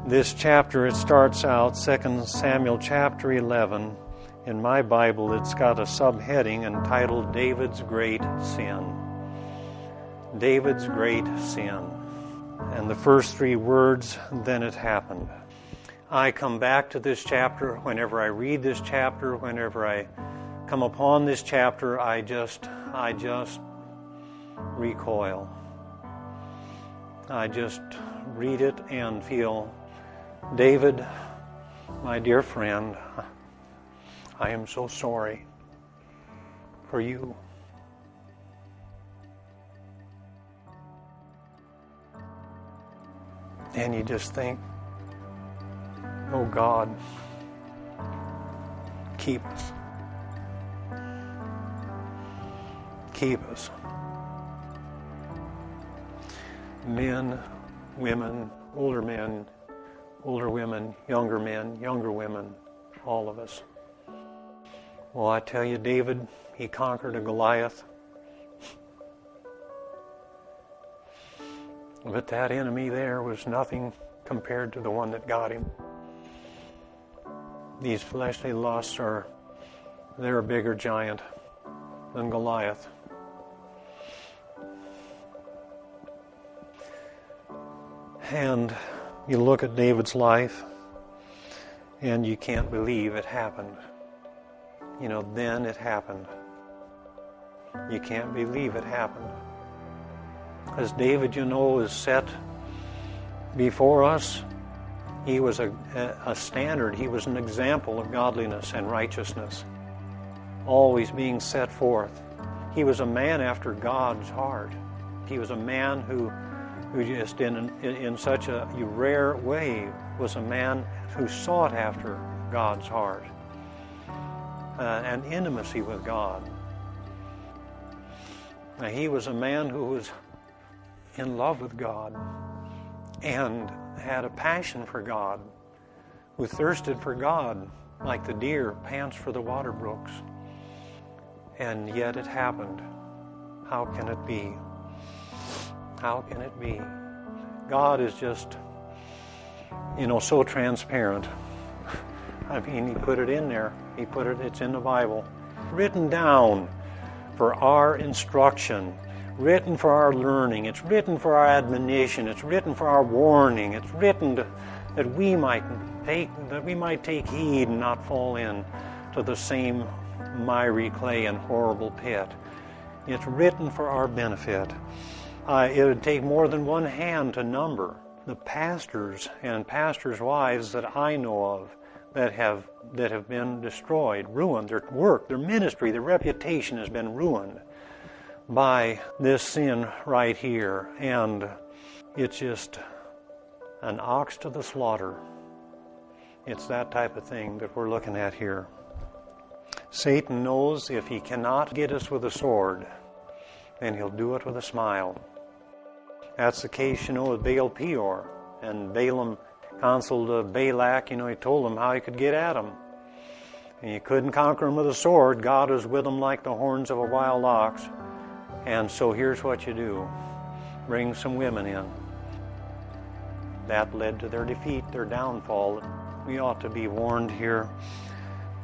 This chapter, it starts out 2 Samuel chapter 11. In my Bible, it's got a subheading entitled David's Great Sin. David's Great Sin. And the first three words, then it happened. I come back to this chapter whenever I read this chapter, whenever I come upon this chapter, I just recoil. I just read it and feel, David, my dear friend, I am so sorry for you. And you just think, oh God, keep us. Keep us. Men, women, older men, older women, younger men, younger women, all of us. Well, I tell you, David, he conquered a Goliath. But that enemy there was nothing compared to the one that got him. These fleshly lusts they're a bigger giant than Goliath. And you look at David's life, and you can't believe it happened. Then it happened. You can't believe it happened. As David, is set before us, he was a standard. He was an example of godliness and righteousness, always being set forth. He was a man after God's heart. He was a man who just in such a rare way was a man who sought after God's heart and intimacy with God. Now, he was a man who was in love with God and had a passion for God, who thirsted for God like the deer pants for the water brooks. And yet it happened. How can it be? How can it be? God is just, so transparent. I mean, he put it in there. It's in the Bible. Written down for our instruction, written for our learning, it's written for our admonition, it's written for our warning, it's written that we might take heed and not fall in to the same miry clay and horrible pit. It's written for our benefit. It would take more than one hand to number the pastors and pastors' wives that I know of that have been destroyed, ruined. Their work, their ministry, their reputation has been ruined by this sin right here. And it's just an ox to the slaughter. It's that type of thing that we're looking at here. Satan knows if he cannot get us with a sword, then he'll do it with a smile. That's the case, with Baal Peor. And Balaam counseled Balak, he told him how he could get at him. And you couldn't conquer him with a sword. God was with him like the horns of a wild ox. And so here's what you do. Bring some women in. That led to their defeat, their downfall. We ought to be warned here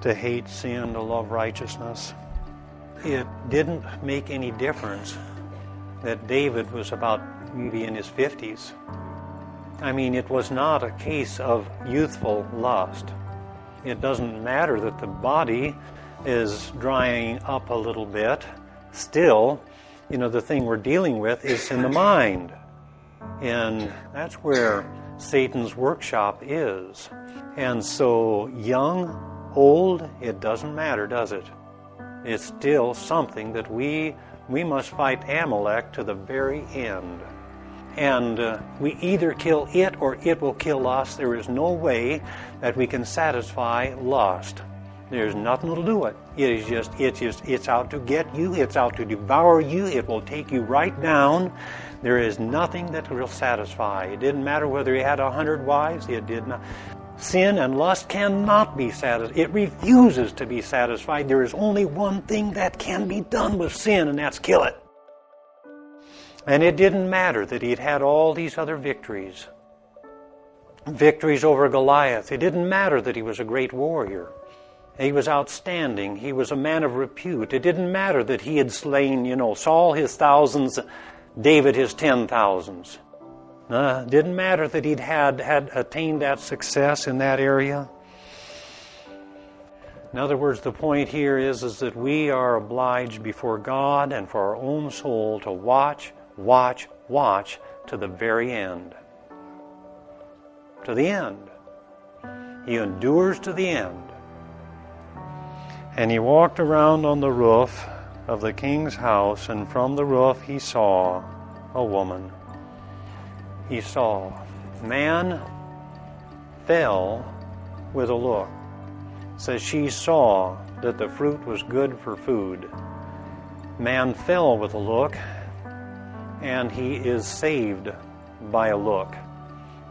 to hate sin, to love righteousness. It didn't make any difference that David was about maybe in his 50s. I mean, it was not a case of youthful lust. It doesn't matter that the body is drying up a little bit. Still, the thing we're dealing with is in the mind. And that's where Satan's workshop is. And so, young, old, it doesn't matter, does it? It's still something that we must fight Amalek to the very end. And we either kill it or it will kill us. There is no way that we can satisfy lust. There's nothing to do it. It's out to get you. It's out to devour you. It will take you right down. There is nothing that will satisfy. It didn't matter whether he had 100 wives. It did not. Sin and lust cannot be satisfied. It refuses to be satisfied. There is only one thing that can be done with sin, and that's kill it. And it didn't matter that he had had all these other victories. victories over Goliath. It didn't matter that he was a great warrior. He was outstanding. He was a man of repute. It didn't matter that he had slain, Saul his thousands, David his 10,000s. It didn't matter that he'd had attained that success in that area. In other words, the point here is that we are obliged before God and for our own soul to watch to the very end. To the end. He endures to the end. And he walked around on the roof of the king's house, and from the roof he saw a woman. He saw. Man fell with a look. It says she saw that the fruit was good for food. Man fell with a look, and he is saved by a look,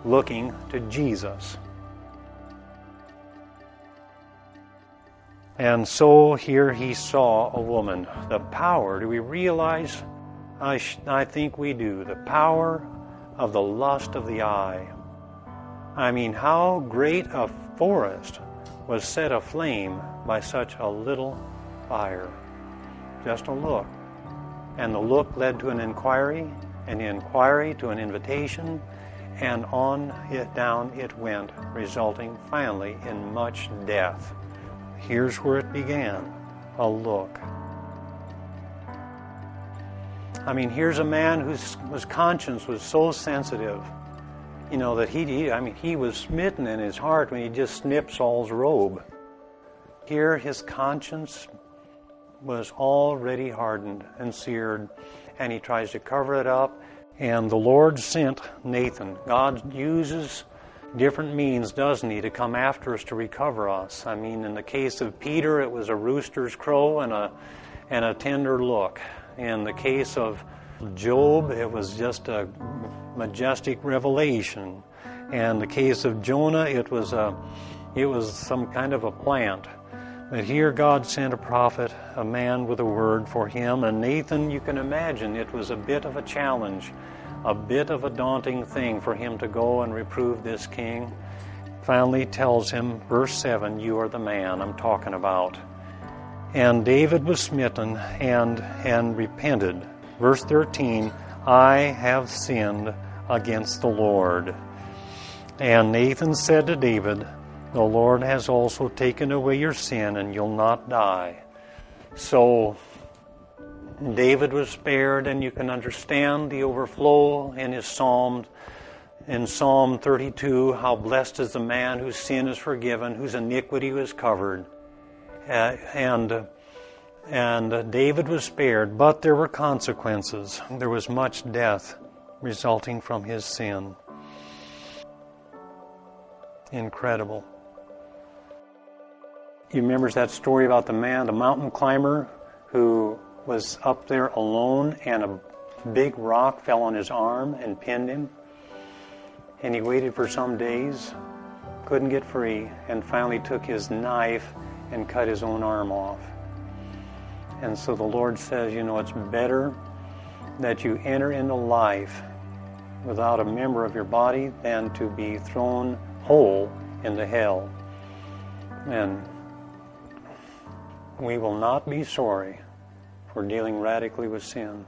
looking to Jesus. And so here he saw a woman. The power, do we realize? I think we do. The power of the lust of the eye. I mean, how great a forest was set aflame by such a little fire. Just a look. And the look led to an inquiry, and the inquiry to an invitation, and on it down it went, resulting finally in much death. Here's where it began, a look. I mean, here's a man whose conscience was so sensitive, that he was smitten in his heart when he just snipped Saul's robe. Here his conscience was already hardened and seared, and he tries to cover it up, and the Lord sent Nathan. God uses different means, doesn't he, to come after us to recover us. I mean, in the case of Peter, it was a rooster's crow and a tender look. In the case of Job, it was just a majestic revelation. And in the case of Jonah, it was some kind of a plant. But here God sent a prophet, a man with a word for him. And Nathan, you can imagine, it was a bit of a challenge, a bit of a daunting thing for him to go and reprove this king. Finally tells him, verse 7, you are the man I'm talking about. And David was smitten and repented. Verse 13, I have sinned against the Lord. And Nathan said to David, the Lord has also taken away your sin, and you'll not die. So David was spared, and you can understand the overflow in his psalm. In Psalm 32, how blessed is the man whose sin is forgiven, whose iniquity was covered. And David was spared, but there were consequences. There was much death resulting from his sin. Incredible. You remember that story about the mountain climber who was up there alone, and a big rock fell on his arm and pinned him, and he waited for some days, couldn't get free, and finally took his knife and cut his own arm off. And so the Lord says, it's better that you enter into life without a member of your body than to be thrown whole into hell. And we will not be sorry for dealing radically with sin.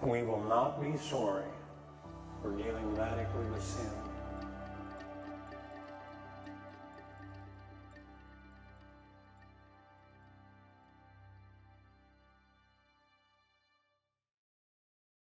We will not be sorry for dealing radically with sin.